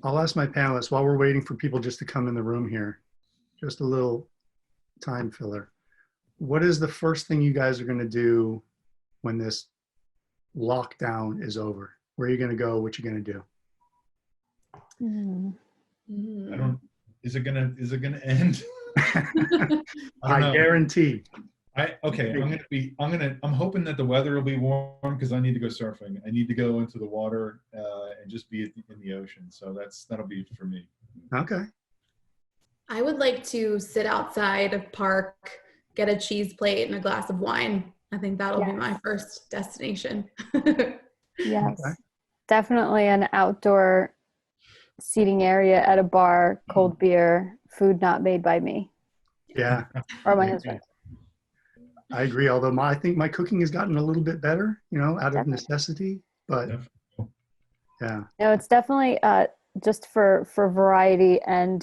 I'll ask my panelists while we're waiting for people just to come in the room here, just a little time filler. What is the first thing you guys are going to do when this lockdown is over? Where are you going to go? What you going to do? I don't. Is it gonna end? I guarantee. Okay. I'm hoping that the weather will be warm because I need to go surfing. I need to go into the water and just be in the ocean. So that'll be for me. Okay. I would like to sit outside a park, get a cheese plate and a glass of wine. I think that'll be my first destination. Yes. Okay. Definitely an outdoor seating area at a bar, cold beer, food not made by me. Yeah. Or my husband. I agree. Although I think my cooking has gotten a little bit better, out of necessity, but yeah. No, it's definitely just for variety and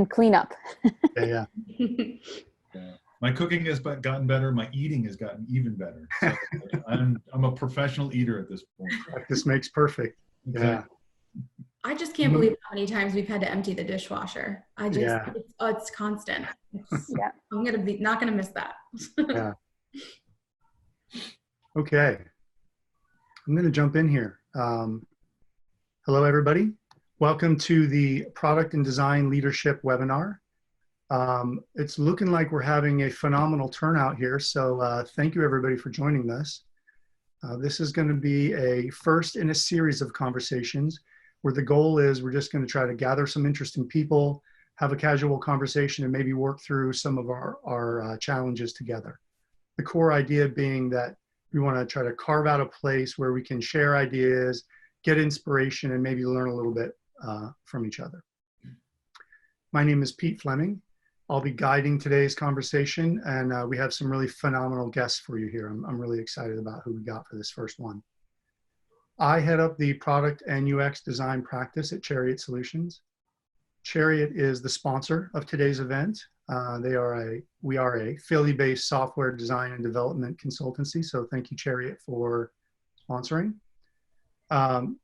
cleanup. Yeah. My cooking has gotten better. My eating has gotten even better. So I'm a professional eater at this point. Practice makes perfect. Yeah. I just can't believe how many times we've had to empty the dishwasher. It's constant. I'm not gonna miss that. Yeah. Okay. I'm gonna jump in here. Hello, everybody. Welcome to the Product and Design Leadership webinar. It's looking like we're having a phenomenal turnout here, so thank you everybody for joining us. This is going to be a first in a series of conversations where the goal is we're just going to try to gather some interesting people, have a casual conversation, and maybe work through some of our challenges together. The core idea being that we want to try to carve out a place where we can share ideas, get inspiration, and maybe learn a little bit from each other. My name is Pete Fleming. I'll be guiding today's conversation, and we have some really phenomenal guests for you here. I'm really excited about who we got for this first one. I head up the product and UX design practice at Chariot Solutions. Chariot is the sponsor of today's event. We are a Philly-based software design and development consultancy, so thank you, Chariot, for sponsoring.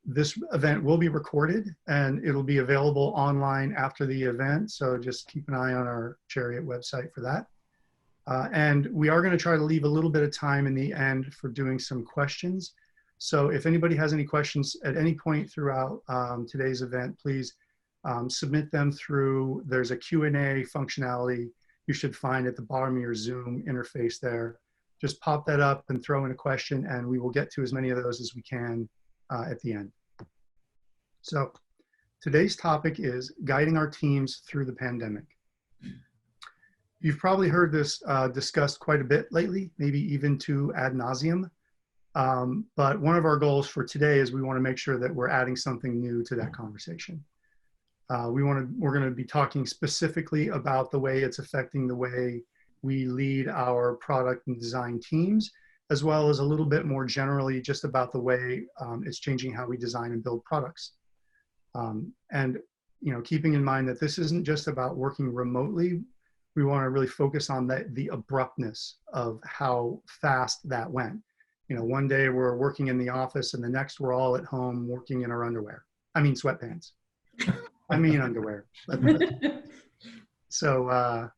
This event will be recorded and it'll be available online after the event, so just keep an eye on our Chariot website for that. And we are going to try to leave a little bit of time in the end for doing some questions. So if anybody has any questions at any point throughout today's event, please submit them through, there's a Q&A functionality you should find at the bottom of your Zoom interface there. Just pop that up and throw in a question and we will get to as many of those as we can at the end. So today's topic is guiding our teams through the pandemic. You've probably heard this discussed quite a bit lately, maybe even to ad nauseum. But one of our goals for today is we want to make sure that we're adding something new to that conversation. We're going to be talking specifically about the way it's affecting the way we lead our product and design teams, as well as a little bit more generally just about the way it's changing how we design and build products. And keeping in mind that this isn't just about working remotely, we want to really focus on the abruptness of how fast that went. One day we're working in the office and the next we're all at home working in our underwear. I mean sweatpants. I mean underwear. So,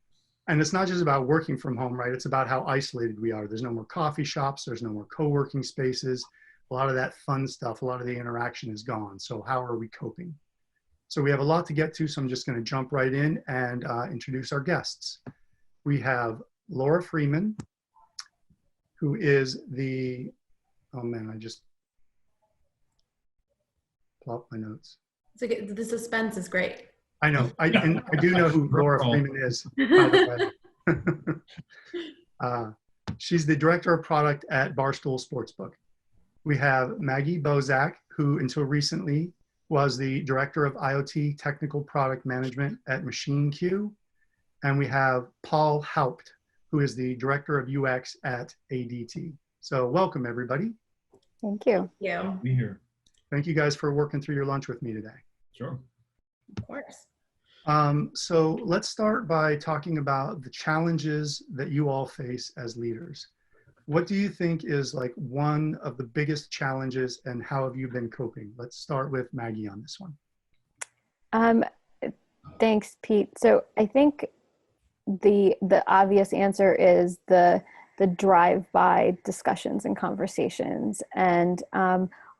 and it's not just about working from home, right? It's about how isolated we are. There's no more coffee shops. There's no more co-working spaces. A lot of that fun stuff, a lot of the interaction is gone. So how are we coping? So we have a lot to get to, so I'm just going to jump right in and introduce our guests. We have Laura Freeman, who is the, oh man, I just plopped my notes. The suspense is great. I know, I do know who Laura Freeman is, by the way. She's the Director of Product at Barstool Sportsbook. We have Maggie Bozak, who until recently was the Director of IoT Technical Product Management at MachineQ. And we have Paul Haupt, who is the Director of UX at ADT. So welcome, everybody. Thank you. Yeah. Be here. Thank you guys for working through your lunch with me today. Sure. Of course. So let's start by talking about the challenges that you all face as leaders. What do you think is like one of the biggest challenges and how have you been coping? Let's start with Maggie on this one. Um, Thanks, Pete. So I think the obvious answer is the drive-by discussions and conversations. And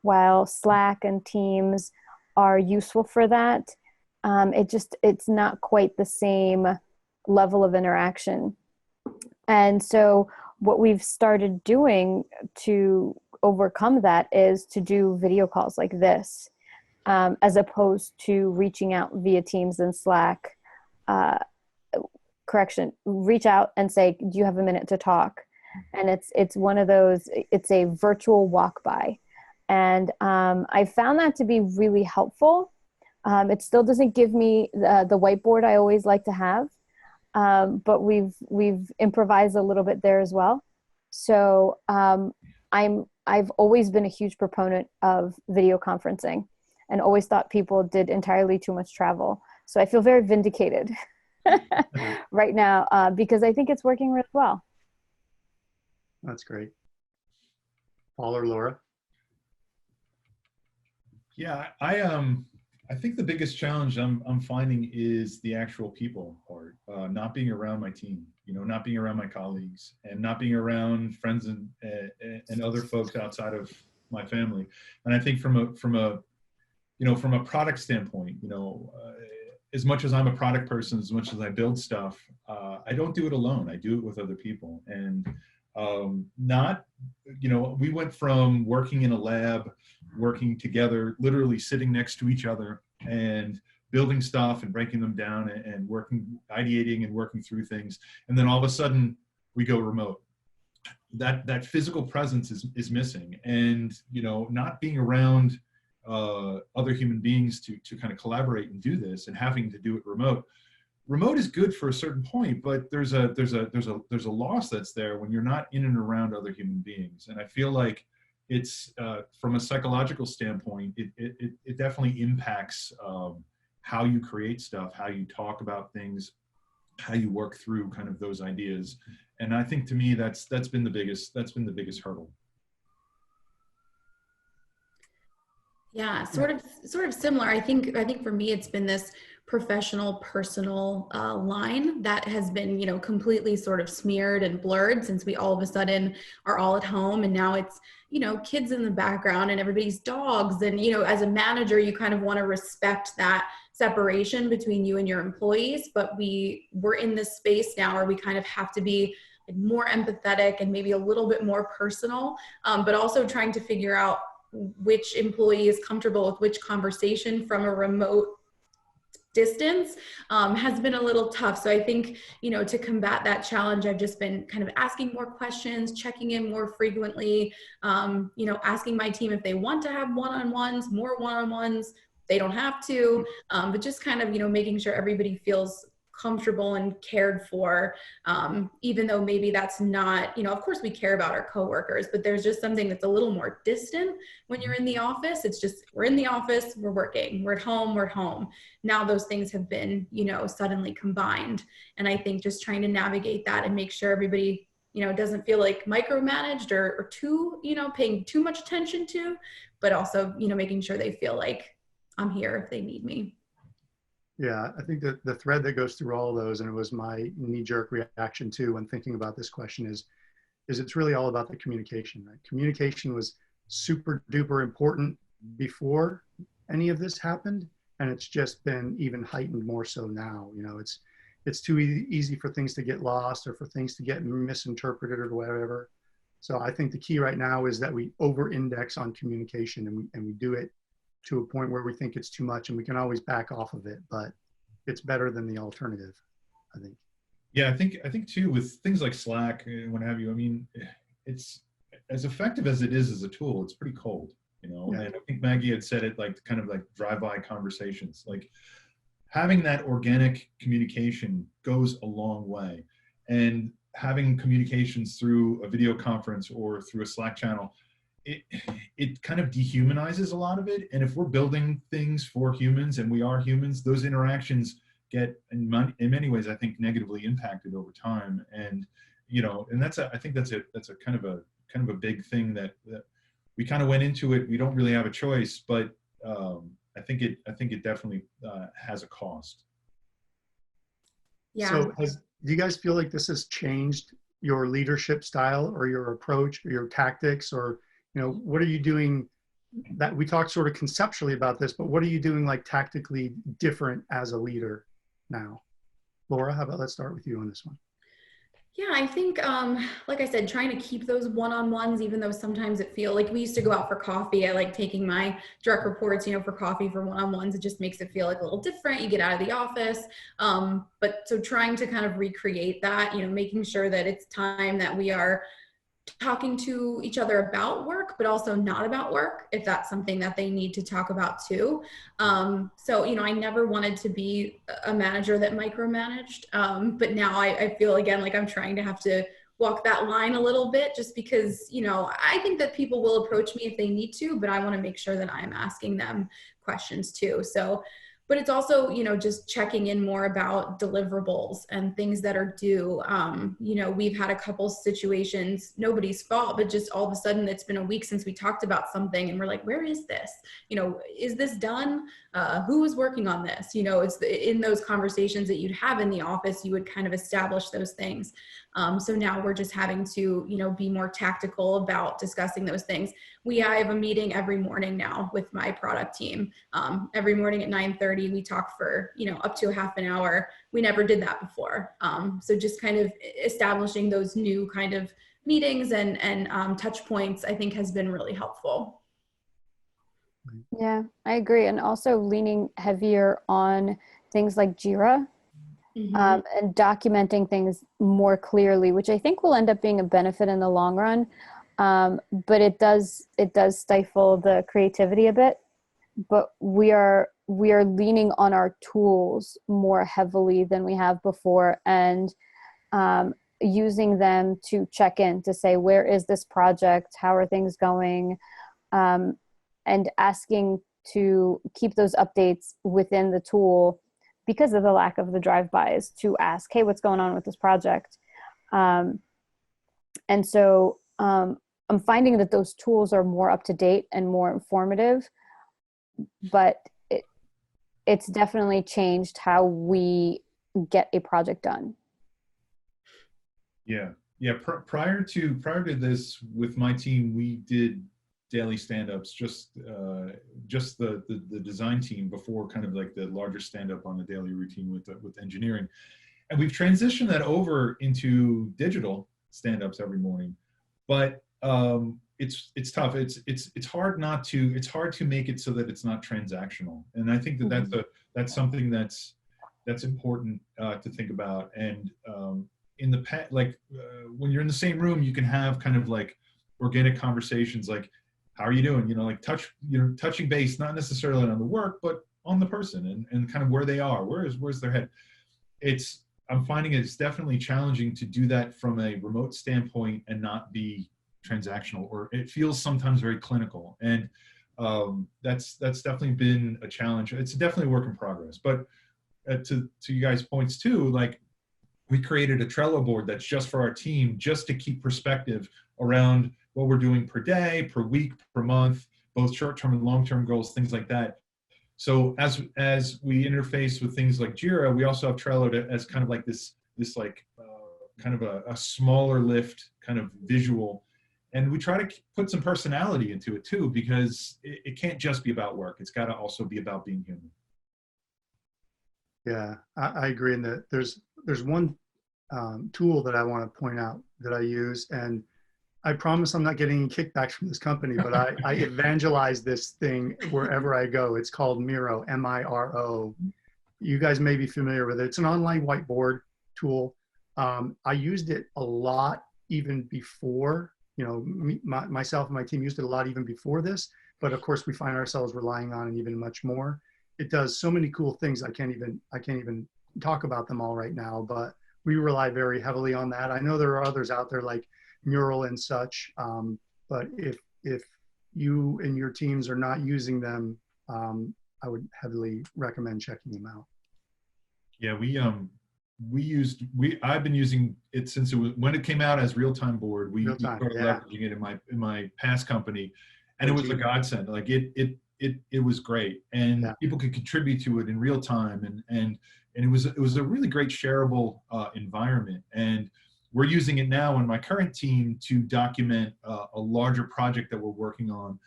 while Slack and Teams are useful for that, it's not quite the same level of interaction. And so what we've started doing to overcome that is to do video calls like this, as opposed to reaching out via Teams and Slack. Reach out and say, do you have a minute to talk? And it's one of those, it's a virtual walk by. And I found that to be really helpful. It still doesn't give me the whiteboard I always like to have, but we've improvised a little bit there as well. So I've always been a huge proponent of video conferencing and always thought people did entirely too much travel. So I feel very vindicated right now because I think it's working really well. That's great. Paul or Laura? Yeah, I think the biggest challenge I'm finding is the actual people part, not being around my team, not being around my colleagues, and not being around friends and other folks outside of my family. And I think from a product standpoint, as much as I'm a product person, as much as I build stuff, I don't do it alone. I do it with other people. And we went from working in a lab, working together, literally sitting next to each other and building stuff and breaking them down and ideating and working through things. And then all of a sudden we go remote. That physical presence is missing. And, not being around other human beings to kind of collaborate and do this, and having to do it remote is good for a certain point, but there's a loss that's there when you're not in and around other human beings. And I feel like it's from a psychological standpoint, it definitely impacts how you create stuff, how you talk about things, how you work through kind of those ideas. And I think to me that's been the biggest hurdle. Yeah, sort of similar. I think for me, it's been this professional, personal line that has been, completely sort of smeared and blurred since we all of a sudden are all at home, and now it's, kids in the background and everybody's dogs, and as a manager, you kind of want to respect that separation between you and your employees, but we're in this space now where we kind of have to be more empathetic and maybe a little bit more personal, but also trying to figure out which employee is comfortable with which conversation from a remote distance has been a little tough. So I think, to combat that challenge, I've just been kind of asking more questions, checking in more frequently, asking my team if they want to have one-on-ones, more one-on-ones. They don't have to, but just kind of, making sure everybody feels comfortable and cared for, even though maybe that's not, of course we care about our coworkers, but there's just something that's a little more distant when you're in the office. It's just, we're in the office, we're working, we're at home, we're home. Now those things have been, suddenly combined. And I think just trying to navigate that and make sure everybody, doesn't feel like micromanaged or too, paying too much attention to, but also, making sure they feel like I'm here if they need me. Yeah, I think that the thread that goes through all of those, and it was my knee-jerk reaction too when thinking about this question, is it's really all about the communication, right? Communication was super duper important before any of this happened, and it's just been even heightened more so now. It's too easy for things to get lost or for things to get misinterpreted or whatever. So I think the key right now is that we over-index on communication, and we do it to a point where we think it's too much, and we can always back off of it, but it's better than the alternative, I think. Yeah, I think too, with things like Slack and what have you, I mean, it's as effective as it is as a tool, it's pretty cold, Yeah. And I think Maggie had said it, like kind of like drive-by conversations, like having that organic communication goes a long way. And having communications through a video conference or through a Slack channel, it kind of dehumanizes a lot of it. And if we're building things for humans, and we are humans, those interactions get in many ways, I think, negatively impacted over time. And and I think that's a kind of a big thing that we kind of went into it. We don't really have a choice, but I think it definitely has a cost. Yeah. So do you guys feel like this has changed your leadership style or your approach or your tactics, or, what are you doing that we talked sort of conceptually about this, but what are you doing like tactically different as a leader now? Laura, how about let's start with you on this one. Yeah, I think, like I said, trying to keep those one-on-ones, even though sometimes it feel like we used to go out for coffee. I like taking my direct reports, for coffee for one-on-ones. It just makes it feel like a little different. You get out of the office. But so trying to kind of recreate that, making sure that it's time that we are talking to each other about work, but also not about work, if that's something that they need to talk about too. So, I never wanted to be a manager that micromanaged. But now I feel again, like I'm trying to have to walk that line a little bit, just because, I think that people will approach me if they need to, but I want to make sure that I'm asking them questions too. So, but it's also, just checking in more about deliverables and things that are due. We've had a couple situations, nobody's fault, but just all of a sudden it's been a week since we talked about something and we're like, where is this? Is this done? Who is working on this? It's in those conversations that you'd have in the office, you would kind of establish those things. So now we're just having to, be more tactical about discussing those things. I have a meeting every morning now with my product team. Every morning at 9:30, we talk for, up to a half an hour. We never did that before. So just kind of establishing those new kind of meetings and touch points, I think has been really helpful. Yeah, I agree. And also leaning heavier on things like Jira. Mm-hmm. And documenting things more clearly, which I think will end up being a benefit in the long run. But it does stifle the creativity a bit. But we are leaning on our tools more heavily than we have before, and using them to check in to say, where is this project? How are things going? And asking to keep those updates within the tool, because of the lack of the drive-bys, to ask, hey, what's going on with this project? And so I'm finding that those tools are more up to date and more informative, but it's definitely changed how we get a project done. Yeah. Prior to this, with my team, we did daily stand-ups, just the design team, before kind of like the larger stand-up on the daily routine with engineering. And we've transitioned that over into digital stand-ups every morning. But it's tough. It's hard to make it so that it's not transactional. And I think that's something that's important to think about. And in the past, when you're in the same room, you can have kind of like organic conversations, like, how are you doing? Like touching base, not necessarily on the work, but on the person and kind of where they are, where's their head. I'm finding it's definitely challenging to do that from a remote standpoint and not be transactional, or it feels sometimes very clinical. And that's definitely been a challenge. It's definitely a work in progress. But to you guys' points too, like, we created a Trello board that's just for our team, just to keep perspective around what we're doing per day, per week, per month, both short-term and long-term goals, things like that. So as we interface with things like Jira, we also have Trello as kind of like this kind of a smaller lift kind of visual. And we try to put some personality into it too, because it can't just be about work. It's got to also be about being human. Yeah, I agree. And there's one tool that I want to point out that I use, and I promise I'm not getting any kickbacks from this company, but I evangelize this thing wherever I go. It's called Miro, M-I-R-O. You guys may be familiar with it. It's an online whiteboard tool. I used it a lot even before, myself and my team used it a lot even before this, but of course we find ourselves relying on it even much more. It does so many cool things. I can't even talk about them all right now, but we rely very heavily on that. I know there are others out there like Mural and such, but if you and your teams are not using them, I would heavily recommend checking them out. Yeah, I've been using it since when it came out as real-time board. We started leveraging it in my past company, and it was a godsend. Like it it was great, and Yeah. people could contribute to it in real time, and it was a really great shareable environment. And we're using it now in my current team to document a larger project that we're working on.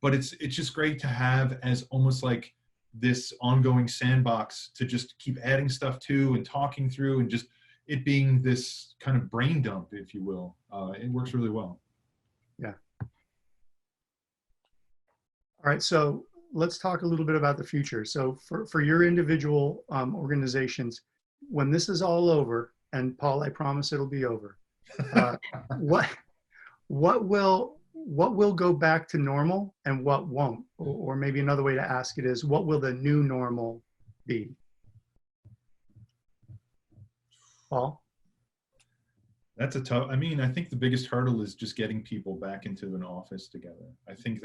But it's just great to have as almost like this ongoing sandbox to just keep adding stuff to and talking through, and just it being this kind of brain dump, if you will. It works really well. Yeah. All right, so let's talk a little bit about the future. So for your individual organizations, when this is all over, and Paul, I promise it'll be over, what will go back to normal and what won't? Or maybe another way to ask it is, what will the new normal be? Paul? That's a tough, I mean, I think the biggest hurdle is just getting people back into an office together. I think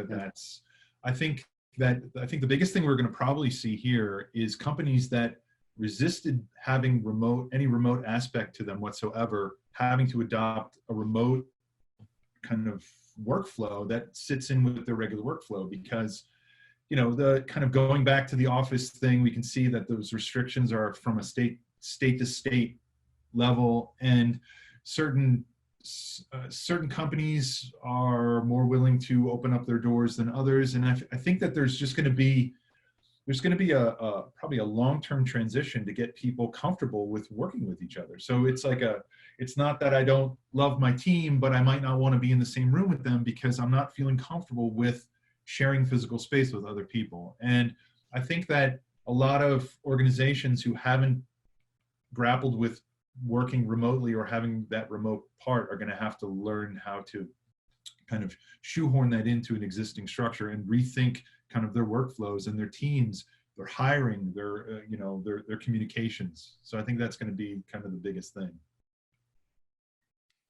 I think the biggest thing we're going to probably see here is companies that resisted having any remote aspect to them whatsoever, having to adopt a remote kind of workflow that sits in with their regular workflow. Because, you know, the kind of going back to the office thing, we can see that those restrictions are from a state to state level, and certain companies are more willing to open up their doors than others. And I think that there's going to be probably a long-term transition to get people comfortable with working with each other. So it's not that I don't love my team, but I might not want to be in the same room with them because I'm not feeling comfortable with sharing physical space with other people. And I think that a lot of organizations who haven't grappled with working remotely or having that remote part are going to have to learn how to kind of shoehorn that into an existing structure and rethink kind of their workflows and their teams, their hiring, their their communications. So I think that's going to be kind of the biggest thing.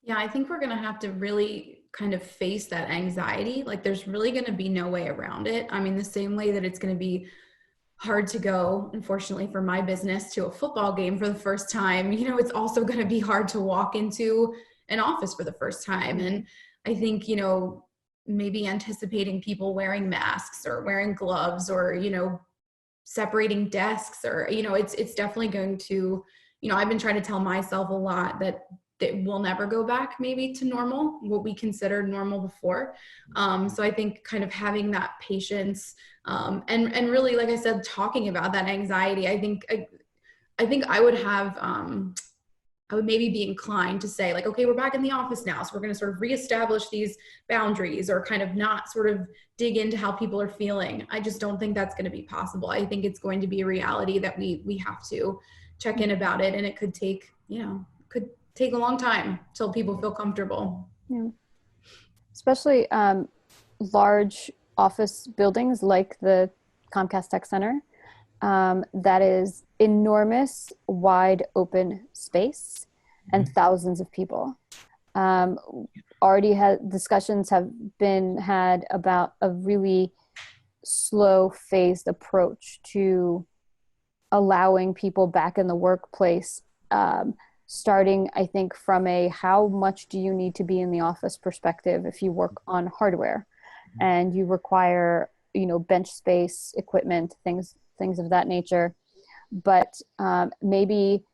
Yeah, I think we're going to have to really kind of face that anxiety. Like there's really going to be no way around it. I mean, the same way that it's going to be hard to go, unfortunately for my business, to a football game for the first time, you know, it's also going to be hard to walk into an office for the first time. And I think, you know, maybe anticipating people wearing masks or wearing gloves or, you know, separating desks, or, you know, it's definitely going to, you know, I've been trying to tell myself a lot that we'll never go back maybe to normal, what we considered normal before. So I think kind of having that patience, and really, like I said, talking about that anxiety, I think I would have, I would maybe be inclined to say like, okay, we're back in the office now, so we're going to sort of reestablish these boundaries, or kind of not sort of dig into how people are feeling. I just don't think that's going to be possible. I think it's going to be a reality that we have to check in about it, and it could take, you know, could take a long time till people feel comfortable. Yeah. Especially large office buildings like the Comcast Tech Center. That is enormous, wide open space and thousands of people. Already discussions have been had about a really slow phased approach to allowing people back in the workplace, starting, I think, from a how much do you need to be in the office perspective if you work on hardware and you require, you know, bench space, equipment, things of that nature. But maybe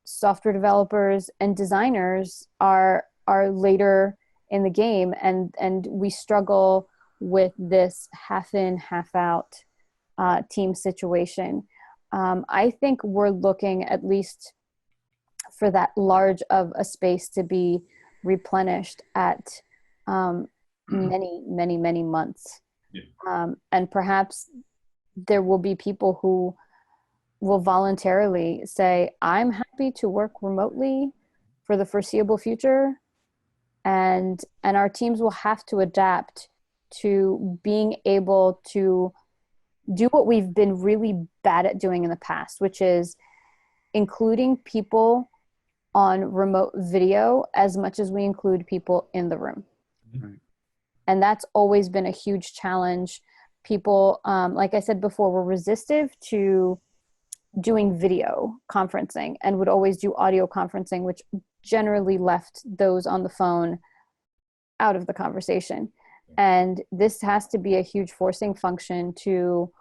software developers and designers are later in the game, and we struggle with this half in, half out team situation. I think we're looking at least for that large of a space to be replenished at many months. Yeah. And perhaps there will be people who will voluntarily say, I'm happy to work remotely for the foreseeable future. And our teams will have to adapt to being able to do what we've been really bad at doing in the past, which is including people on remote video as much as we include people in the room. Right. And that's always been a huge challenge. People, like I said before, were resistive to doing video conferencing and would always do audio conferencing, which generally left those on the phone out of the conversation. And this has to be a huge forcing function to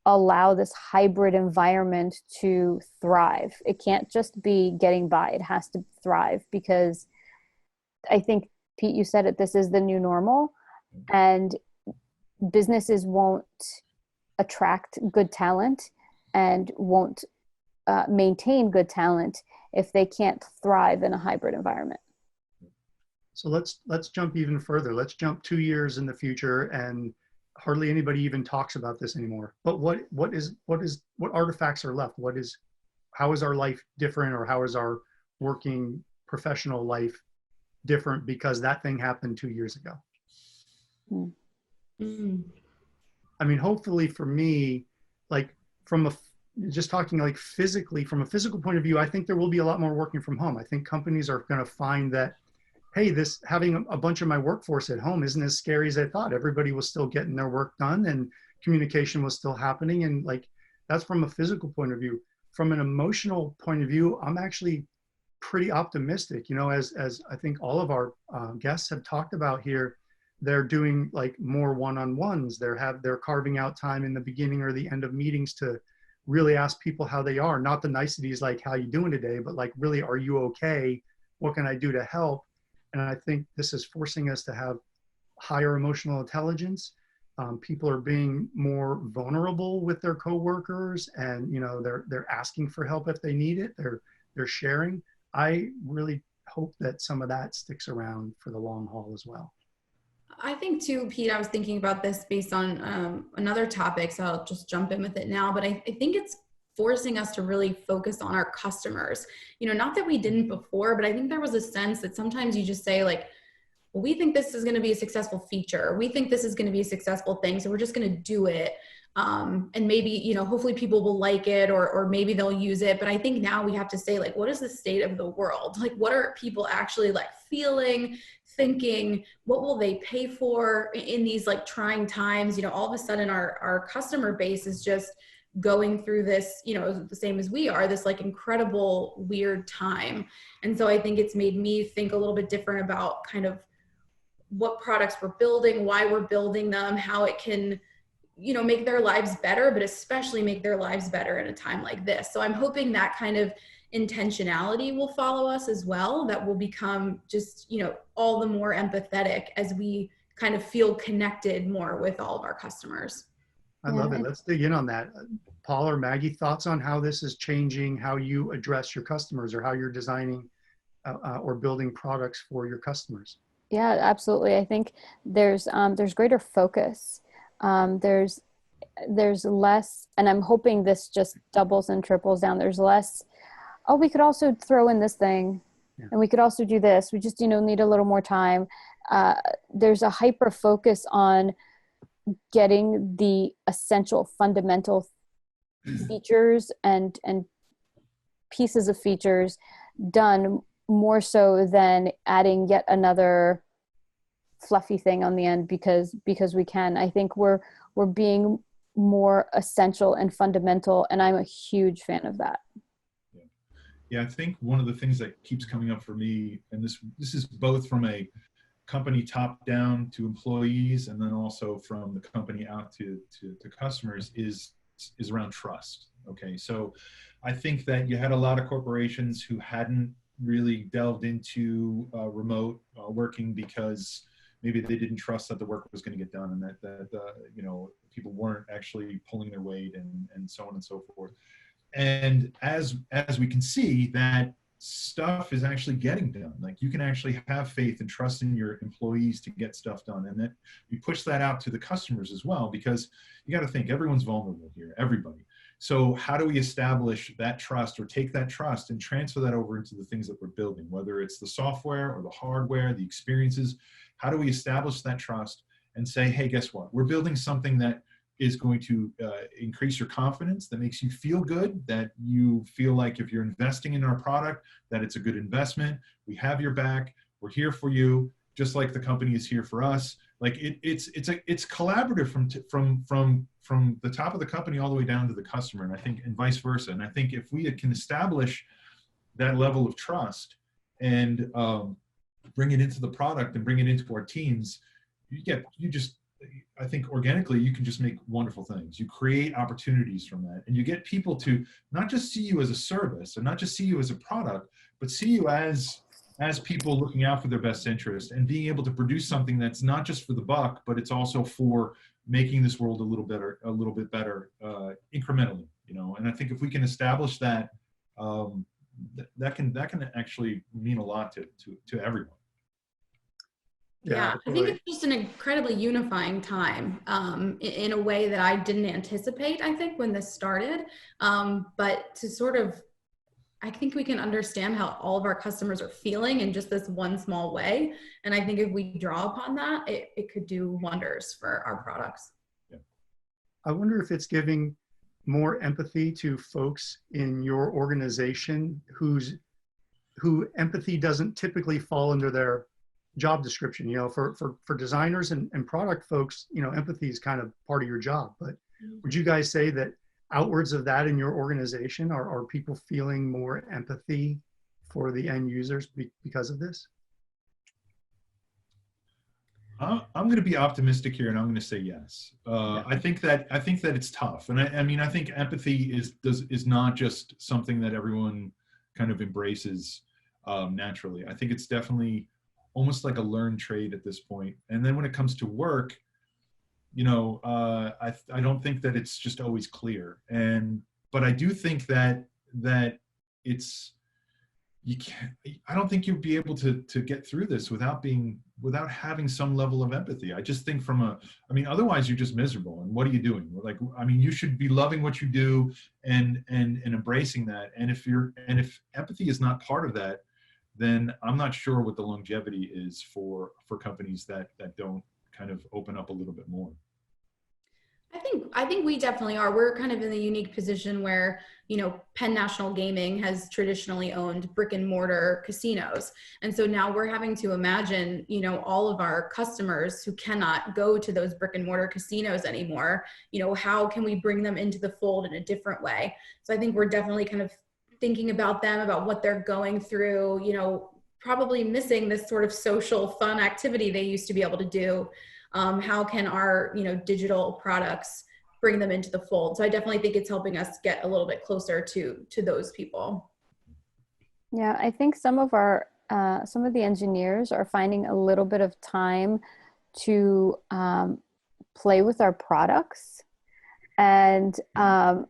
allow this hybrid environment to thrive. It can't just be getting by, it has to thrive, because I think, Pete, you said it, this is the new normal, and businesses won't attract good talent and won't maintain good talent if they can't thrive in a hybrid environment. So let's jump even further. Let's jump 2 years in the future, and hardly anybody even talks about this anymore. But what artifacts are left? How is our life different, or how is our working professional life different because that thing happened 2 years ago? I mean, hopefully for me, like just talking like physically, from a physical point of view, I think there will be a lot more working from home. I think companies are going to find that, hey, this having a bunch of my workforce at home isn't as scary as I thought. Everybody was still getting their work done and communication was still happening. And like, that's from a physical point of view. From an emotional point of view, I'm actually pretty optimistic. You know, as I think all of our guests have talked about here, they're doing like more one-on-ones. They're carving out time in the beginning or the end of meetings to really ask people how they are, not the niceties like how you doing today, but like, really, are you okay? What can I do to help? And I think this is forcing us to have higher emotional intelligence. People are being more vulnerable with their coworkers, and you know, they're asking for help if they need it. They're sharing. I really hope that some of that sticks around for the long haul as well. I think too, Pete, I was thinking about this based on another topic, so I'll just jump in with it now, but I think it's forcing us to really focus on our customers. You know, not that we didn't before, but I think there was a sense that sometimes you just say like, well, we think this is going to be a successful feature. We think this is going to be a successful thing, so we're just going to do it. And maybe, you know, hopefully people will like it, or maybe they'll use it. But I think now we have to say, like, what is the state of the world? Like, what are people actually like feeling, thinking? What will they pay for in these like trying times? You know, all of a sudden our customer base is just going through this, you know, the same as we are, this like incredible weird time. And so I think it's made me think a little bit different about kind of what products we're building, why we're building them, how it can, you know, make their lives better, but especially make their lives better in a time like this. So I'm hoping that kind of intentionality will follow us as well, that will become just, you know, all the more empathetic as we kind of feel connected more with all of our customers. I love it. Let's dig in on that. Paul or Maggie, thoughts on how this is changing how you address your customers, or how you're designing or building products for your customers? Yeah, absolutely. I think there's greater focus. There's less, and I'm hoping this just doubles and triples down. There's less, oh, we could also throw in this thing, and we could also do this. We just, you know, need a little more time. There's a hyper focus on getting the essential fundamental features and pieces of features done, more so than adding yet another fluffy thing on the end because we can. I think we're being more essential and fundamental, and I'm a huge fan of that. Yeah, I think one of the things that keeps coming up for me, and this is both from a company top down to employees, and then also from the company out to customers, is around trust. Okay, so I think that you had a lot of corporations who hadn't really delved into remote working because maybe they didn't trust that the work was going to get done, and that you know, people weren't actually pulling their weight, and so on and so forth. And as we can see, that stuff is actually getting done. Like, you can actually have faith and trust in your employees to get stuff done, and that we push that out to the customers as well, because you got to think, everyone's vulnerable here, everybody. So how do we establish that trust, or take that trust and transfer that over into the things that we're building, whether it's the software or the hardware, the experiences? How do we establish that trust and say, hey, guess what? We're building something that is going to increase your confidence, that makes you feel good, that you feel like if you're investing in our product, that it's a good investment. We have your back. We're here for you, just like the company is here for us. Like, it's collaborative from the top of the company all the way down to the customer, and I think, and vice versa. And I think if we can establish that level of trust and bring it into the product and bring it into our teams, you just, I think organically you can just make wonderful things. You create opportunities from that, and you get people to not just see you as a service and not just see you as a product, but see you as people looking out for their best interest and being able to produce something that's not just for the buck, but it's also for making this world a little bit better, incrementally, you know. And I think if we can establish that, that can actually mean a lot to everyone. Yeah, I think it's just an incredibly unifying time, in a way that I didn't anticipate, I think, when this started. But to sort of, I think we can understand how all of our customers are feeling in just this one small way. And I think if we draw upon that, it could do wonders for our products. Yeah. I wonder if it's giving more empathy to folks in your organization who empathy doesn't typically fall under their job description. You know, for designers and product folks, you know, empathy is kind of part of your job. But would you guys say that outwards of that in your organization, are people feeling more empathy for the end users because of this? I'm going to be optimistic here, and I'm going to say yes. Yeah. I think that it's tough, and I mean, I think empathy is not just something that everyone kind of embraces naturally. I think it's definitely almost like a learned trade at this point. And then when it comes to work, you know, I don't think that it's just always clear. But I do think that it's, I don't think you'll be able to get through this without having some level of empathy. I just think I mean, otherwise you're just miserable. And what are you doing? Like, I mean, you should be loving what you do and embracing that. And if empathy is not part of that, then I'm not sure what the longevity is for companies that don't kind of open up a little bit more. I think we definitely are. We're kind of in the unique position where, you know, Penn National Gaming has traditionally owned brick and mortar casinos. And so now we're having to imagine, you know, all of our customers who cannot go to those brick and mortar casinos anymore, you know, how can we bring them into the fold in a different way? So I think we're definitely kind of thinking about them, about what they're going through, you know, probably missing this sort of social fun activity they used to be able to do. How can our, you know, digital products bring them into the fold? So I definitely think it's helping us get a little bit closer to those people. Yeah, I think some of the engineers are finding a little bit of time to play with our products, and I'm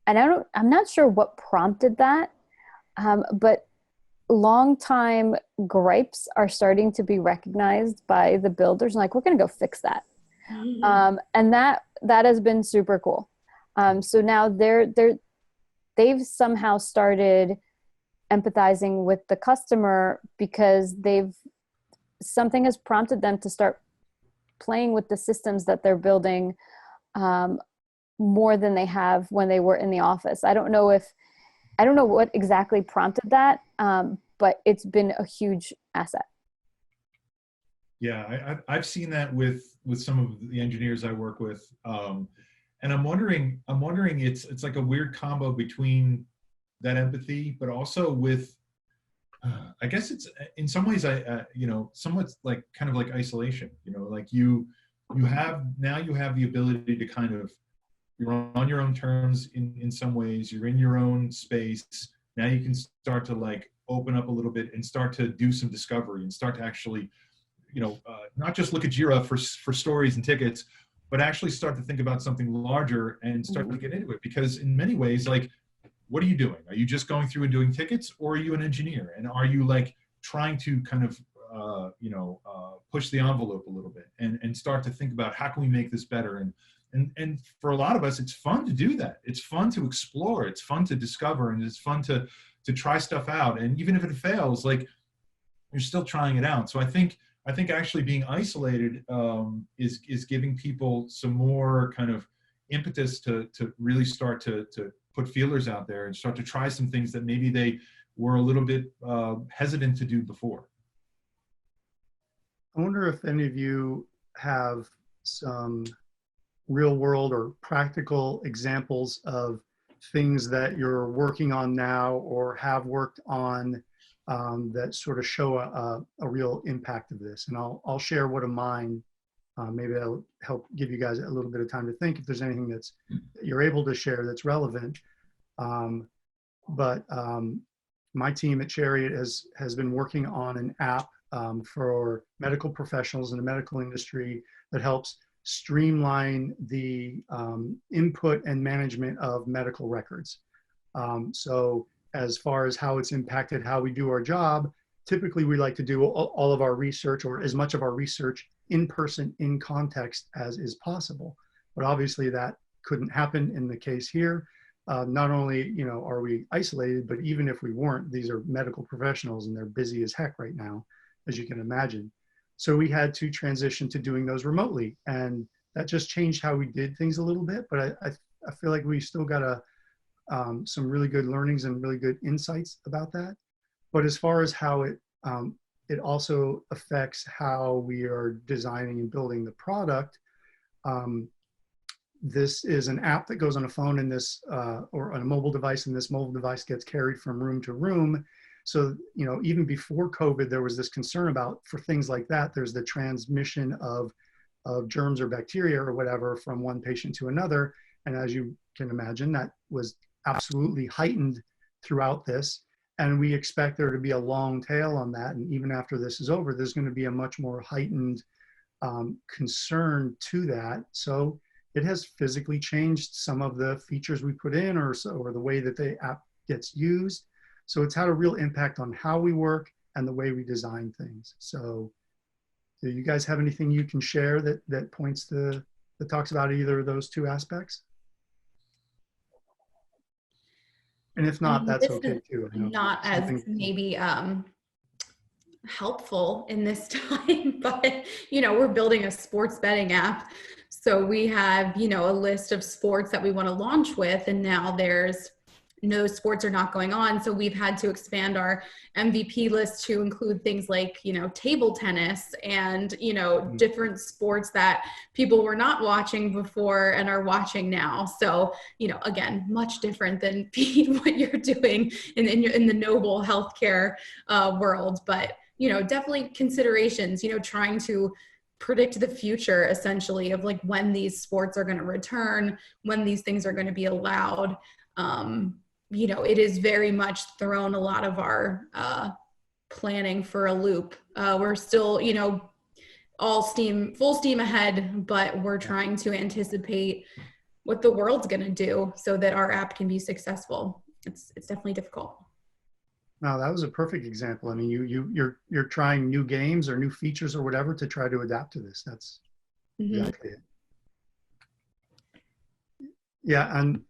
not sure what prompted that, but long-time gripes are starting to be recognized by the builders, and like, we're going to go fix that. Mm-hmm. And that has been super cool. So now they've somehow started empathizing with the customer because something has prompted them to start playing with the systems that they're building more than they have when they were in the office. I don't know what exactly prompted that, but it's been a huge asset. Yeah, I've seen that with some of the engineers I work with, and I'm wondering it's like a weird combo between that empathy, but also with, I guess it's in some ways you know, somewhat like kind of like isolation. You know, like you have the ability to kind of, you're on your own terms in some ways. You're in your own space. Now you can start to like open up a little bit and start to do some discovery and start to actually, you know, not just look at Jira for stories and tickets, but actually start to think about something larger and start to get into it. Because in many ways, like, what are you doing? Are you just going through and doing tickets, or are you an engineer? And are you like trying to kind of, push the envelope a little bit and start to think about how can we make this better? And for a lot of us, it's fun to do that. It's fun to explore. It's fun to discover, and it's fun to try stuff out. And even if it fails, like, you're still trying it out. So I think actually being isolated is giving people some more kind of impetus to really start to put feelers out there and start to try some things that maybe they were a little bit hesitant to do before. I wonder if any of you have some real world or practical examples of things that you're working on now or have worked on that sort of show a real impact of this. And I'll share one of mine Maybe that'll help give you guys a little bit of time to think if there's anything that you're able to share that's relevant. But my team at Chariot has been working on an app for medical professionals in the medical industry that helps streamline the input and management of medical records. So as far as how it's impacted how we do our job, typically we like to do all of our research, or as much of our research, in person, in context as is possible. But obviously that couldn't happen in the case here. Not only, are we isolated, but even if we weren't, these are medical professionals and they're busy as heck right now, as you can imagine. So we had to transition to doing those remotely, and that just changed how we did things a little bit. But I feel like we still got some really good learnings and really good insights about that. But as far as how it also affects how we are designing and building the product, this is an app that goes on a phone in this, or on a mobile device, and this mobile device gets carried from room to room. So, even before COVID, there was this concern about, for things like that, there's the transmission of germs or bacteria or whatever from one patient to another. And as you can imagine, that was absolutely heightened throughout this. And we expect there to be a long tail on that. And even after this is over, there's going to be a much more heightened concern to that. So it has physically changed some of the features we put in, or the way that the app gets used. So it's had a real impact on how we work and the way we design things. So do you guys have anything you can share that points to, that talks about either of those two aspects? And if not, that's okay too. Not as maybe helpful in this time, but we're building a sports betting app. So we have, a list of sports that we want to launch with, and now there's no sports are not going on. So we've had to expand our MVP list to include things like, table tennis and, different sports that people were not watching before and are watching now. So, again, much different than Pete, what you're doing in the noble healthcare world, but, definitely considerations, trying to predict the future essentially of like when these sports are going to return, when these things are going to be allowed. It is very much thrown a lot of our planning for a loop. We're still, full steam ahead, but we're trying to anticipate what the world's going to do so that our app can be successful. It's definitely difficult. No, that was a perfect example. I mean, you're trying new games or new features or whatever to try to adapt to this. That's exactly it. Yeah, and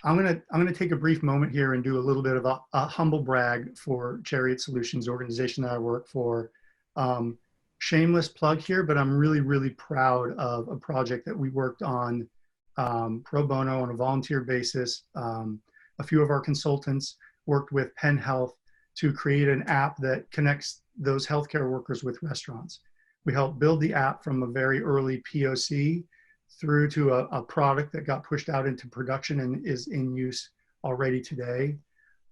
I'm gonna take a brief moment here and do a little bit of a humble brag for Chariot Solutions, the organization that I work for. Shameless plug here, but I'm really, really proud of a project that we worked on pro bono on a volunteer basis. A few of our consultants worked with Penn Health to create an app that connects those healthcare workers with restaurants. We helped build the app from a very early POC through to a product that got pushed out into production and is in use already today.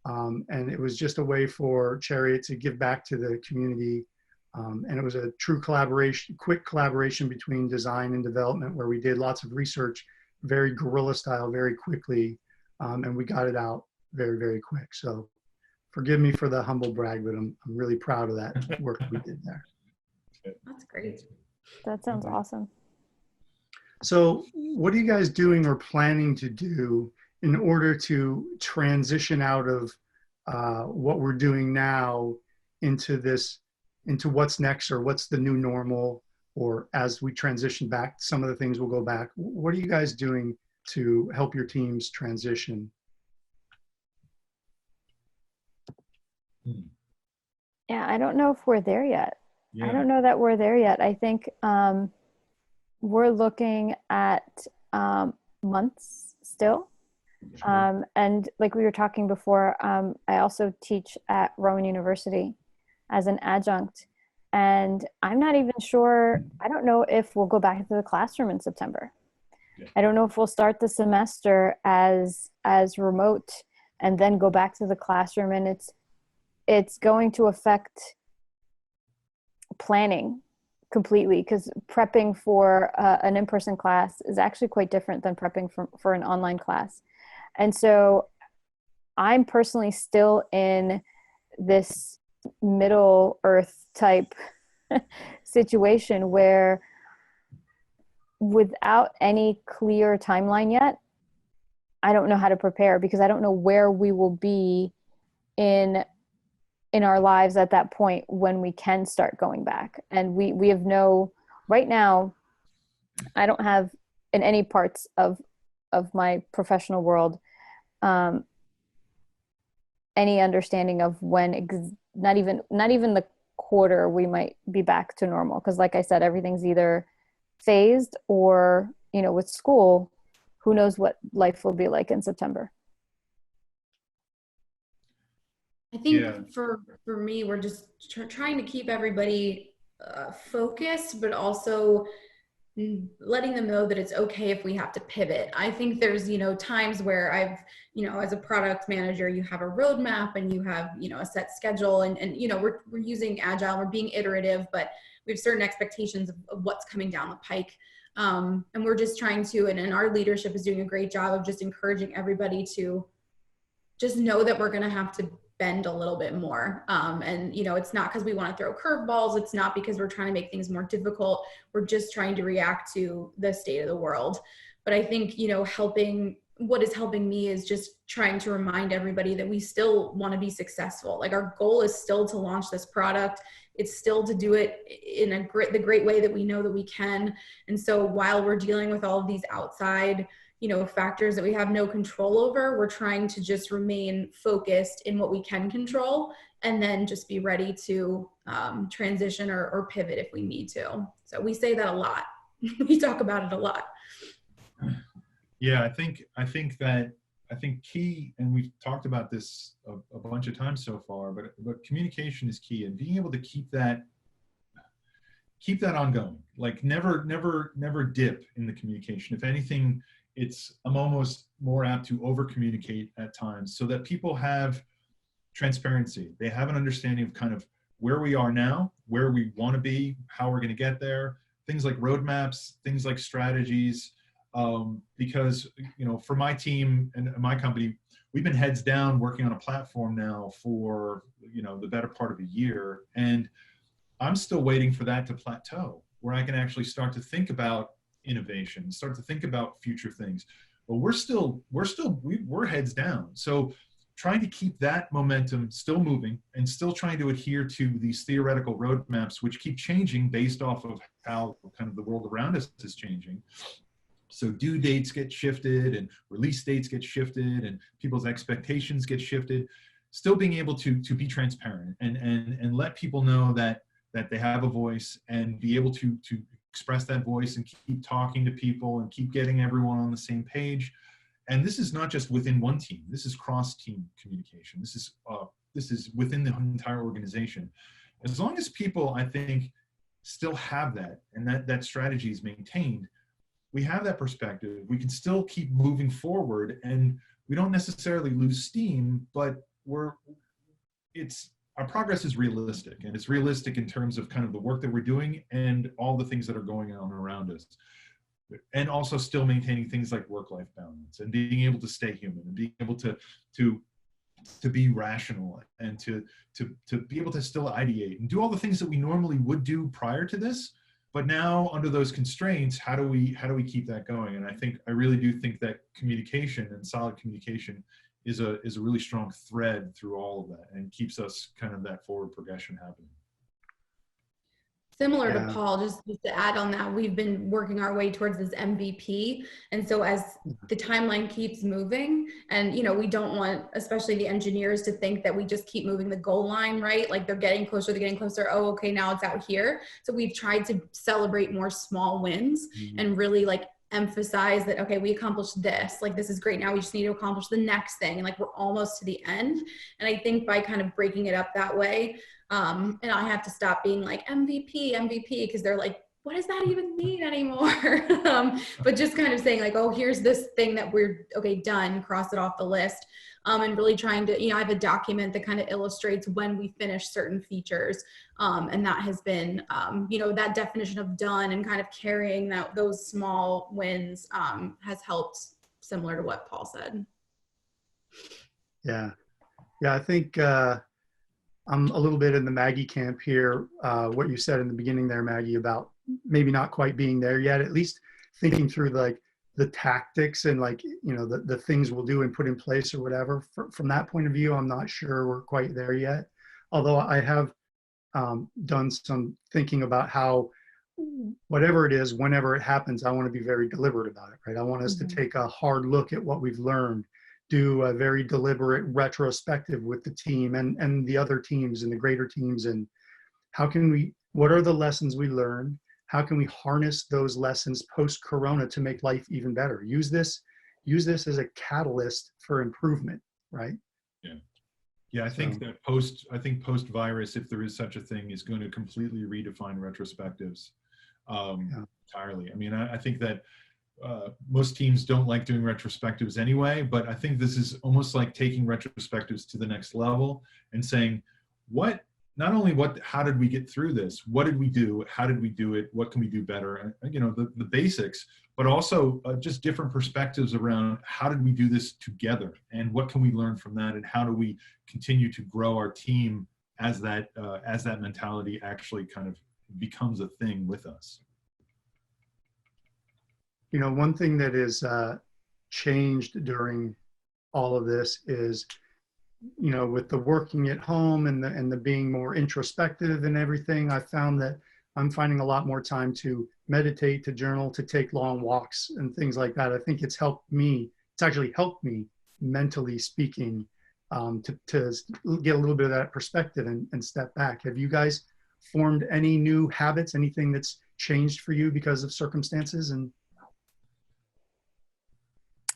And it was just a way for Chariot to give back to the community. And it was a true collaboration, quick collaboration between design and development, where we did lots of research, very guerrilla style, very quickly. And we got it out very, very quick. So forgive me for the humble brag, but I'm really proud of that work we did there. That's great. That sounds awesome. So what are you guys doing or planning to do in order to transition out of what we're doing now into what's next, or what's the new normal, or as we transition back, some of the things will go back. What are you guys doing to help your teams transition? Yeah, I don't know if we're there yet. Yeah. I don't know that we're there yet. I think we're looking at months still. Sure. And like we were talking before, I also teach at Rowan University as an adjunct. And I'm not even sure, I don't know if we'll go back to the classroom in September. Yeah. I don't know if we'll start the semester as remote and then go back to the classroom. And it's going to affect planning completely, because prepping for an in-person class is actually quite different than prepping for an online class. And so I'm personally still in this middle earth type situation where, without any clear timeline yet, I don't know how to prepare, because I don't know where we will be in our lives at that point when we can start going back. And we have no, right now, I don't have in any parts of my professional world any understanding of when not even the quarter we might be back to normal, because like I said, everything's either phased or, with school, who knows what life will be like in September. I think Yeah. for me, we're just trying to keep everybody focused, but also letting them know that it's okay if we have to pivot. I think there's, times where I've, as a product manager, you have a roadmap and you have, a set schedule, and we're using Agile, we're being iterative, but we have certain expectations of what's coming down the pike. And we're just trying to, and our leadership is doing a great job of just encouraging everybody to just know that we're going to have to bend a little bit more. And, it's not because we want to throw curveballs. It's not because we're trying to make things more difficult. We're just trying to react to the state of the world. But I think, what is helping me is just trying to remind everybody that we still want to be successful. Like, our goal is still to launch this product. It's still to do it in the great way that we know that we can. And so while we're dealing with all of these outside factors that we have no control over, we're trying to just remain focused in what we can control, and then just be ready to transition or pivot if we need to. So we say that a lot. We talk about it a lot. Yeah, I think key, and we've talked about this a bunch of times so far, but communication is key, and being able to keep that ongoing. Like, never dip in the communication. If anything, I'm almost more apt to over communicate at times, so that people have transparency. They have an understanding of kind of where we are now, where we want to be, how we're going to get there, things like roadmaps, things like strategies. Because, for my team and my company, we've been heads down working on a platform now for, the better part of a year. And I'm still waiting for that to plateau, where I can actually start to think about innovation, start to think about future things. But we're heads down. So trying to keep that momentum still moving, and still trying to adhere to these theoretical roadmaps, which keep changing based off of how kind of the world around us is changing. So due dates get shifted, and release dates get shifted, and people's expectations get shifted. Still being able to be transparent and let people know that they have a voice, and be able to express that voice, and keep talking to people, and keep getting everyone on the same page. And this is not just within one team. This is cross-team communication. This is within the entire organization. As long as people, I think, still have that, and that strategy is maintained, we have that perspective, we can still keep moving forward, and we don't necessarily lose steam, but our progress is realistic, and it's realistic in terms of kind of the work that we're doing and all the things that are going on around us. And also still maintaining things like work-life balance, and being able to stay human, and being able to be rational, and to be able to still ideate and do all the things that we normally would do prior to this. But now, under those constraints, how do we keep that going? And I really do think that communication, and solid communication, is a really strong thread through all of that, and keeps us kind of that forward progression happening. Similar to Paul, just to add on that, we've been working our way towards this MVP. And so as the timeline keeps moving, and, we don't want, especially the engineers, to think that we just keep moving the goal line, right? Like, they're getting closer. Oh, okay, now it's out here. So we've tried to celebrate more small wins, and really emphasize that, okay, we accomplished this. Like, this is great. Now we just need to accomplish the next thing. And we're almost to the end. And I think by kind of breaking it up that way, and I have to stop being like MVP, because they're what does that even mean anymore? But just kind of saying like, oh, here's this thing that we're, okay, done, cross it off the list. And really trying to, I have a document that kind of illustrates when we finish certain features. And that has been, that definition of done and kind of carrying those small wins has helped, similar to what Paul said. Yeah. Yeah, I think I'm a little bit in the Maggie camp here. What you said in the beginning there, Maggie, about maybe not quite being there yet, at least thinking through like the tactics and like, the things we'll do and put in place or whatever. From that point of view, I'm not sure we're quite there yet. Although I have done some thinking about how whatever it is, whenever it happens, I want to be very deliberate about it, right? I want us to take a hard look at what we've learned, do a very deliberate retrospective with the team and the other teams and the greater teams. And what are the lessons we learned? How can we harness those lessons post-corona to make life even better? Use this as a catalyst for improvement, right? Yeah. Yeah, I think that post-virus, if there is such a thing, is going to completely redefine retrospectives entirely. I mean, I think that most teams don't like doing retrospectives anyway, but I think this is almost like taking retrospectives to the next level and saying, how did we get through this? What did we do? How did we do it? What can we do better? And, the basics, but also just different perspectives around how did we do this together and what can we learn from that? And how do we continue to grow our team as that mentality actually kind of becomes a thing with us? One thing that is changed during all of this is, with the working at home and the being more introspective and everything, I found that I'm finding a lot more time to meditate, to journal, to take long walks and things like that. I think it's actually helped me mentally speaking, to get a little bit of that perspective and step back. Have you guys formed any new habits, anything that's changed for you because of circumstances? And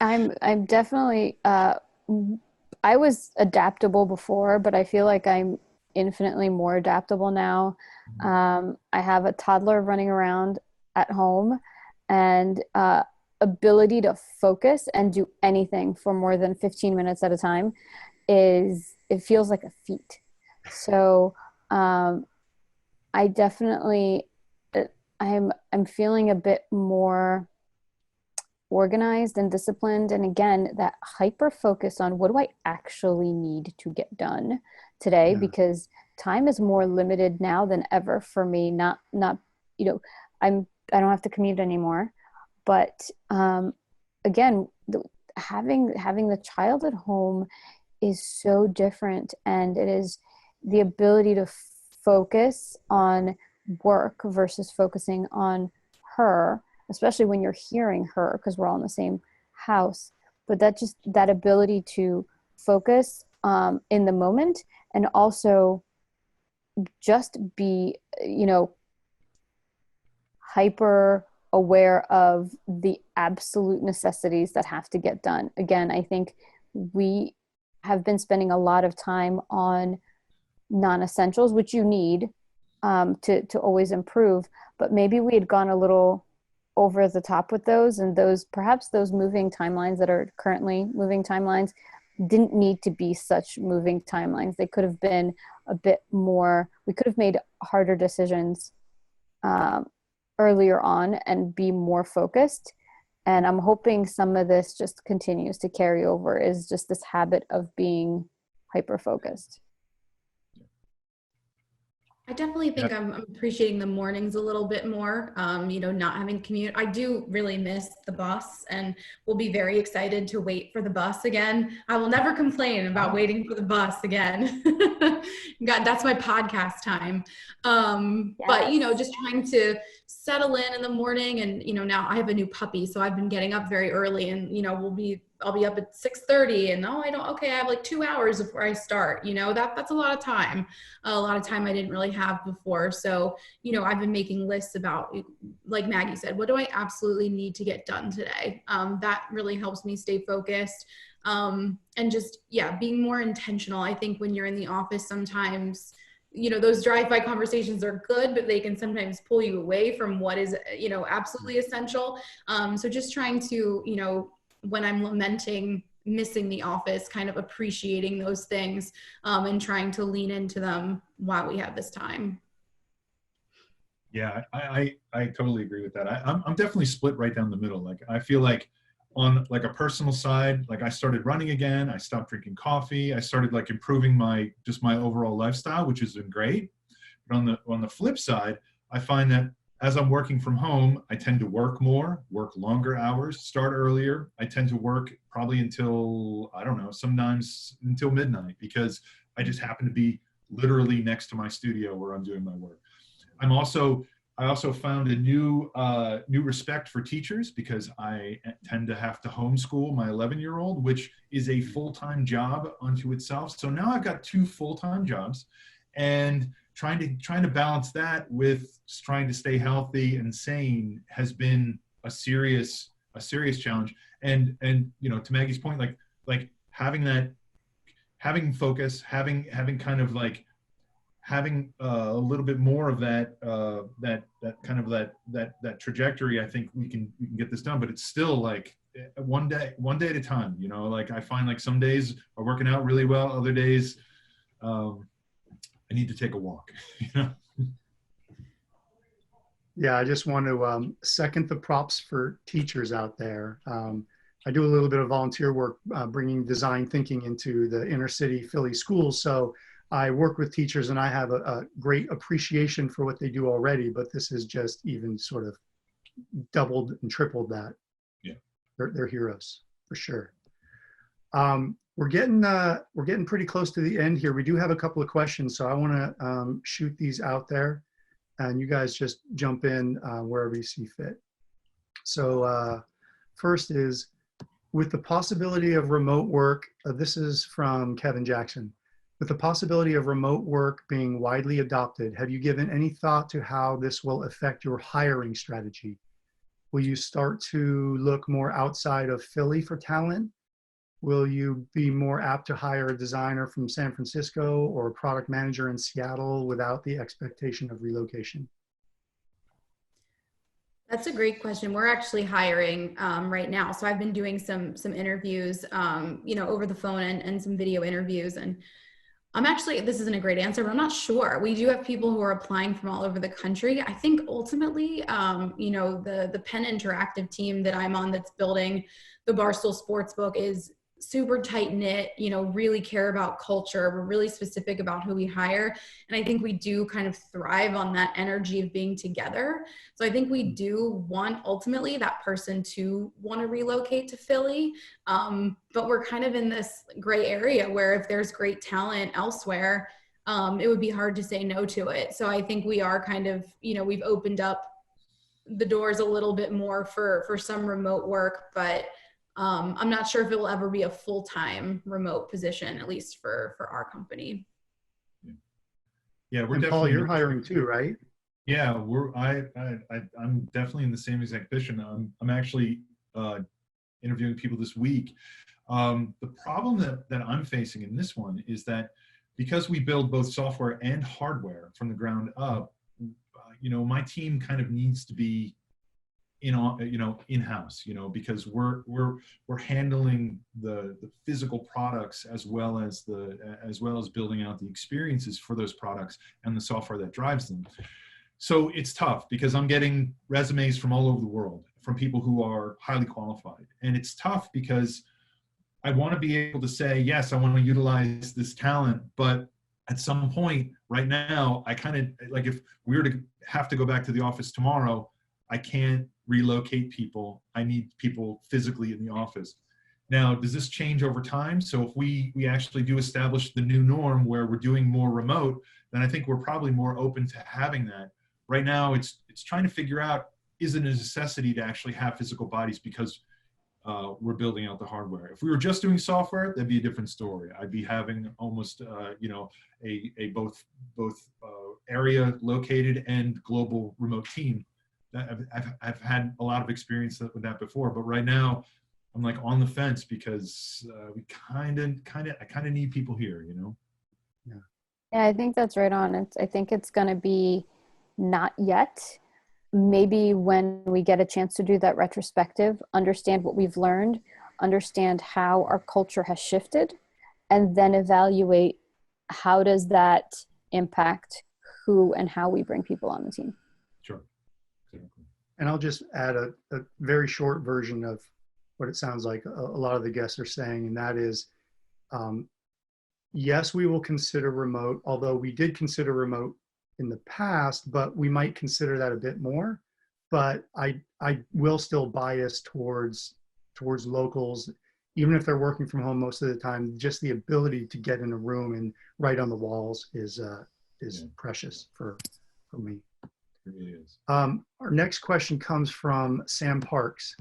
I'm definitely, I was adaptable before, but I feel like I'm infinitely more adaptable now. I have a toddler running around at home, and ability to focus and do anything for more than 15 minutes at a time it feels like a feat. So I definitely, I'm feeling a bit more organized and disciplined. And again, that hyper focus on what do I actually need to get done today, because time is more limited now than ever for me. Not, I don't have to commute anymore, but again, having the child at home is so different, and it is the ability to focus on work versus focusing on her, especially when you're hearing her, because we're all in the same house. But that ability to focus in the moment, and also just be, hyper aware of the absolute necessities that have to get done. Again, I think we have been spending a lot of time on non-essentials, which you need to always improve, but maybe we had gone a little over the top with those, and perhaps those moving timelines that are currently moving timelines didn't need to be such moving timelines. They could have been a bit more, we could have made harder decisions earlier on and be more focused. And I'm hoping some of this just continues to carry over, is just this habit of being hyper focused. I definitely think I'm appreciating the mornings a little bit more, not having commute. I do really miss the bus, and will be very excited to wait for the bus again. I will never complain about waiting for the bus again. God, that's my podcast time. But, just trying to settle in the morning, and, now I have a new puppy, so I've been getting up very early, and, I'll be up at 6:30, and I have like 2 hours before I start, that's a lot of time I didn't really have before. So, I've been making lists about, like Maggie said, what do I absolutely need to get done today? That really helps me stay focused. And just, being more intentional. I think when you're in the office, sometimes, you know, those drive-by conversations are good, but they can sometimes pull you away from what is, you know, absolutely essential. So just trying to, you know, when I'm lamenting missing the office, kind of appreciating those things, and trying to lean into them while we have this time. Yeah, I totally agree with that. I'm definitely split right down the middle. Like I feel like on like a personal side, like I started running again. I stopped drinking coffee. I started like improving my overall lifestyle, which has been great. But on the flip side, I find that as I'm working from home, I tend to work more, work longer hours, start earlier. I tend to work probably until, I don't know, sometimes until midnight, because I just happen to be literally next to my studio where I'm doing my work. I also found a new respect for teachers, because I tend to have to homeschool my 11-year-old, which is a full-time job unto itself. So now I've got 2 full-time jobs, and trying to balance that with trying to stay healthy and sane has been a serious challenge. And you know, to Maggie's point, like having focus, having kind of like having a little bit more of that that trajectory, I think we can get this done. But it's still like one day at a time. You know, like I find like some days are working out really well, other days I need to take a walk. You know. Yeah, I just want to second the props for teachers out there. I do a little bit of volunteer work, bringing design thinking into the inner city Philly schools. So I work with teachers, and I have a great appreciation for what they do already, but this has just even sort of doubled and tripled that. Yeah. They're heroes for sure. We're getting pretty close to the end here. We do have a couple of questions, so I want to shoot these out there, and you guys just jump in wherever you see fit. So first is, with the possibility of remote work, this is from Kevin Jackson. With the possibility of remote work being widely adopted, have you given any thought to how this will affect your hiring strategy? Will you start to look more outside of Philly for talent? Will you be more apt to hire a designer from San Francisco or a product manager in Seattle without the expectation of relocation? That's a great question. We're actually hiring right now. So I've been doing some interviews, you know, over the phone and some video interviews. And I'm actually, this isn't a great answer, but I'm not sure. We do have people who are applying from all over the country. I think ultimately, you know, the Penn Interactive team that I'm on that's building the Barstool Sportsbook is super tight knit, you know, really care about culture. We're really specific about who we hire. And I think we do kind of thrive on that energy of being together. So I think we do want ultimately that person to want to relocate to Philly. But we're kind of in this gray area where if there's great talent elsewhere, it would be hard to say no to it. So I think we are kind of, you know, we've opened up the doors a little bit more for some remote work, but I'm not sure if it will ever be a full-time remote position, at least for our company. Yeah, we're and definitely. Paul, you're hiring too, right? Yeah, I'm definitely in the same exact position. I'm actually interviewing people this week. The problem that I'm facing in this one is that because we build both software and hardware from the ground up, you know, my team kind of needs to be in-house, you know, because we're handling the physical products as well as building out the experiences for those products and the software that drives them. So it's tough because I'm getting resumes from all over the world from people who are highly qualified, and it's tough because I want to be able to say, yes, I want to utilize this talent, but at some point right now, I kind of like, if we were to have to go back to the office tomorrow, I can't relocate people. I need people physically in the office. Now, does this change over time? So if we actually do establish the new norm where we're doing more remote, then I think we're probably more open to having that. Right now, it's trying to figure out, is it a necessity to actually have physical bodies because we're building out the hardware. If we were just doing software, that'd be a different story. I'd be having almost you know, a both area located and global remote team. I've had a lot of experience with that before, but right now I'm like on the fence because I kind of need people here, you know? Yeah. Yeah, I think that's right on. I think it's going to be not yet. Maybe when we get a chance to do that retrospective, understand what we've learned, understand how our culture has shifted, and then evaluate how does that impact who and how we bring people on the team. Sure. Exactly. And I'll just add a very short version of what it sounds like a lot of the guests are saying, and that is, yes, we will consider remote, although we did consider remote in the past, but we might consider that a bit more. But I will still bias towards locals, even if they're working from home most of the time. Just the ability to get in a room and write on the walls is precious for me. It really is. Our next question comes from Sam Parks.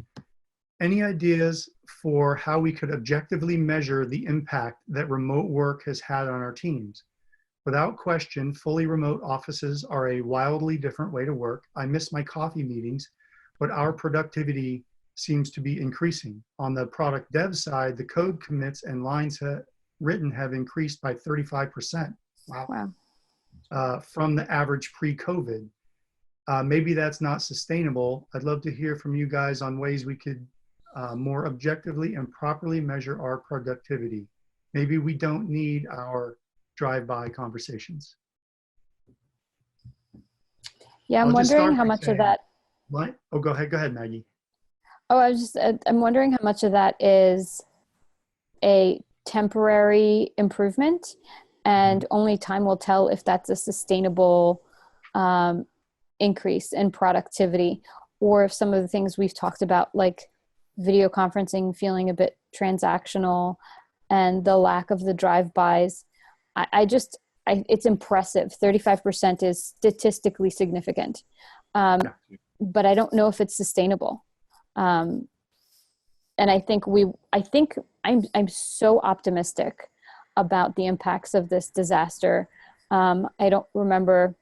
Any ideas for how we could objectively measure the impact that remote work has had on our teams? Without question, fully remote offices are a wildly different way to work. I miss my coffee meetings, but our productivity seems to be increasing. On the product dev side, the code commits and lines written have increased by 35%. Wow. From the average pre-COVID. Maybe that's not sustainable. I'd love to hear from you guys on ways we could more objectively and properly measure our productivity. Maybe we don't need our drive-by conversations. Yeah, I'm wondering how much of that. What? Oh, go ahead, Maggie. Oh, I'm wondering how much of that is a temporary improvement, and only time will tell if that's a sustainable increase in productivity, or if some of the things we've talked about, like video conferencing feeling a bit transactional and the lack of the drive-bys. It's impressive. 35% is statistically significant. But I don't know if it's sustainable. And I think I'm so optimistic about the impacts of this disaster. I don't remember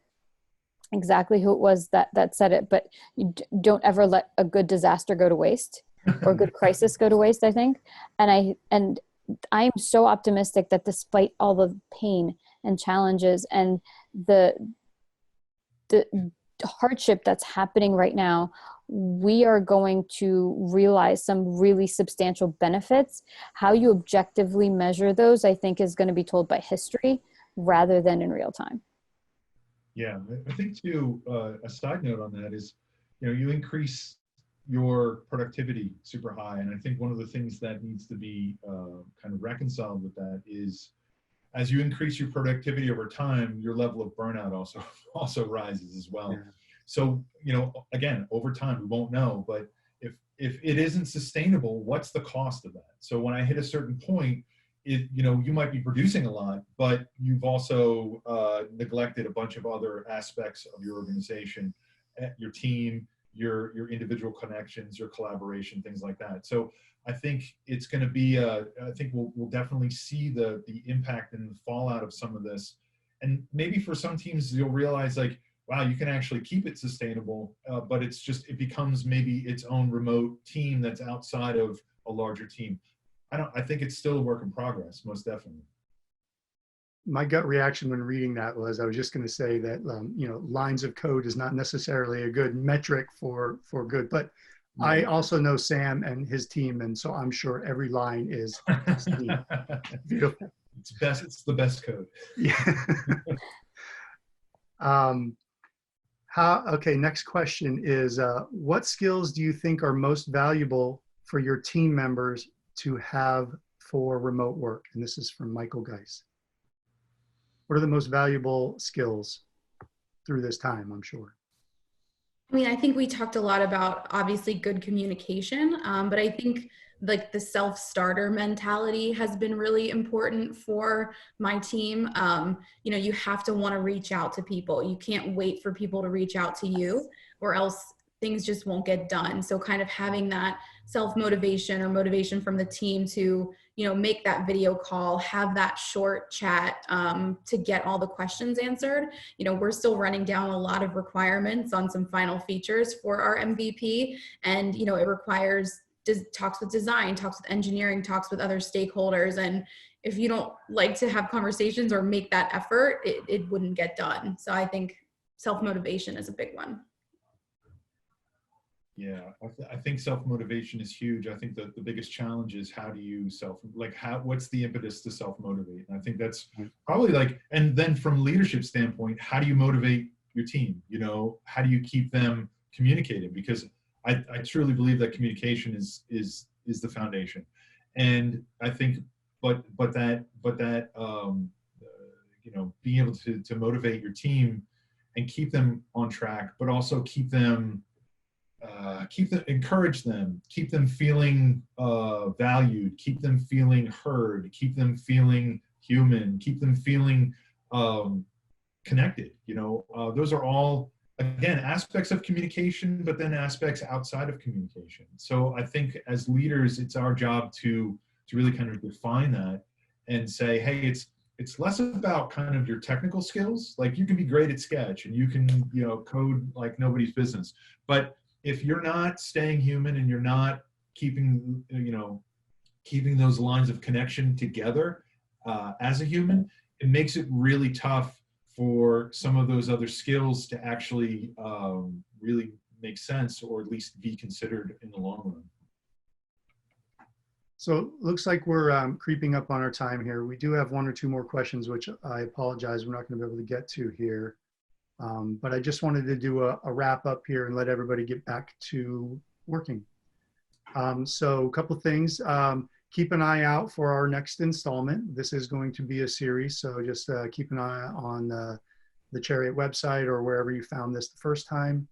exactly who it was that said it, but you don't ever let a good disaster go to waste or a good crisis go to waste, I think. And I'm so optimistic that despite all the pain and challenges and the hardship that's happening right now, we are going to realize some really substantial benefits. How you objectively measure those, I think, is going to be told by history rather than in real time. Yeah, I think too, a side note on that is, you increase your productivity super high. And I think one of the things that needs to be kind of reconciled with that is, as you increase your productivity over time, your level of burnout also rises as well. Yeah. So, again, over time, we won't know, but if it isn't sustainable, what's the cost of that? So when I hit a certain point, you might be producing a lot, but you've also neglected a bunch of other aspects of your organization, your team, your individual connections, your collaboration, things like that. So I think it's going to be, I think we'll definitely see the impact and the fallout of some of this. And maybe for some teams, you'll realize like, wow, you can actually keep it sustainable, but it becomes maybe its own remote team that's outside of a larger team. I think it's still a work in progress, most definitely. My gut reaction when reading that was, I was just going to say that, lines of code is not necessarily a good metric for good, but yeah. I also know Sam and his team, and so I'm sure every line is beautiful. It's the best code. Yeah. Okay, next question is, what skills do you think are most valuable for your team members to have for remote work? And this is from Michael Geis. What are the most valuable skills through this time, I'm sure? I mean, I think we talked a lot about obviously good communication, but I think like the self-starter mentality has been really important for my team. You have to want to reach out to people. You can't wait for people to reach out to you, or else things just won't get done. So kind of having that self-motivation or motivation from the team to, make that video call, have that short chat to get all the questions answered. We're still running down a lot of requirements on some final features for our MVP. And, it requires talks with design, talks with engineering, talks with other stakeholders. And, if you don't like to have conversations or make that effort, it wouldn't get done. So I think self-motivation is a big one. Yeah, I think self-motivation is huge. I think that the biggest challenge is how do you what's the impetus to self-motivate? And I think that's probably and then from leadership standpoint, how do you motivate your team? You know, how do you keep them communicating? Because I truly believe that communication is the foundation. And I think, but that you know, being able to motivate your team and keep them on track, but also encourage them, keep them feeling valued, keep them feeling heard, keep them feeling human, keep them feeling connected. You know, those are all, again, aspects of communication, but then aspects outside of communication. So I think as leaders, it's our job to really kind of define that and say, hey, it's less about kind of your technical skills. Like, you can be great at Sketch and you can, you know, code like nobody's business, but if you're not staying human and you're not keeping, you know, keeping those lines of connection together as a human, it makes it really tough for some of those other skills to actually really make sense, or at least be considered in the long run. So looks like we're creeping up on our time here. We do have one or two more questions, which I apologize we're not going to be able to get to here. But I just wanted to do a wrap up here and let everybody get back to working. So a couple things. Keep an eye out for our next installment. This is going to be a series, so just keep an eye on the Chariot website or wherever you found this the first time.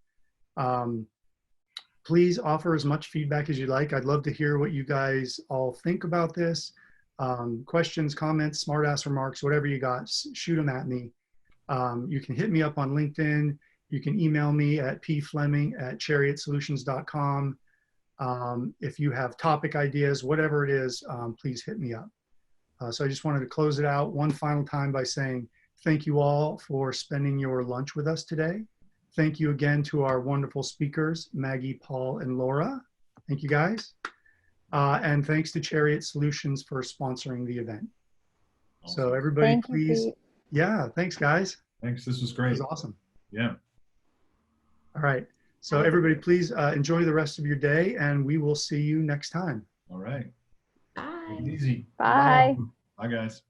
Please offer as much feedback as you like. I'd love to hear what you guys all think about this. Questions, comments, smartass remarks, whatever you got, shoot them at me. You can hit me up on LinkedIn. You can email me at pfleming@chariotsolutions.com. If you have topic ideas, whatever it is, please hit me up. So I just wanted to close it out one final time by saying thank you all for spending your lunch with us today. Thank you again to our wonderful speakers, Maggie, Paul, and Laura. Thank you guys. And thanks to Chariot Solutions for sponsoring the event. So everybody, Thank please. you, Pete. Yeah, thanks guys. Thanks, this was great. It was awesome. Yeah. All right. So everybody, please enjoy the rest of your day, and we will see you next time. All right. Bye. Take it easy. Bye. Bye, guys.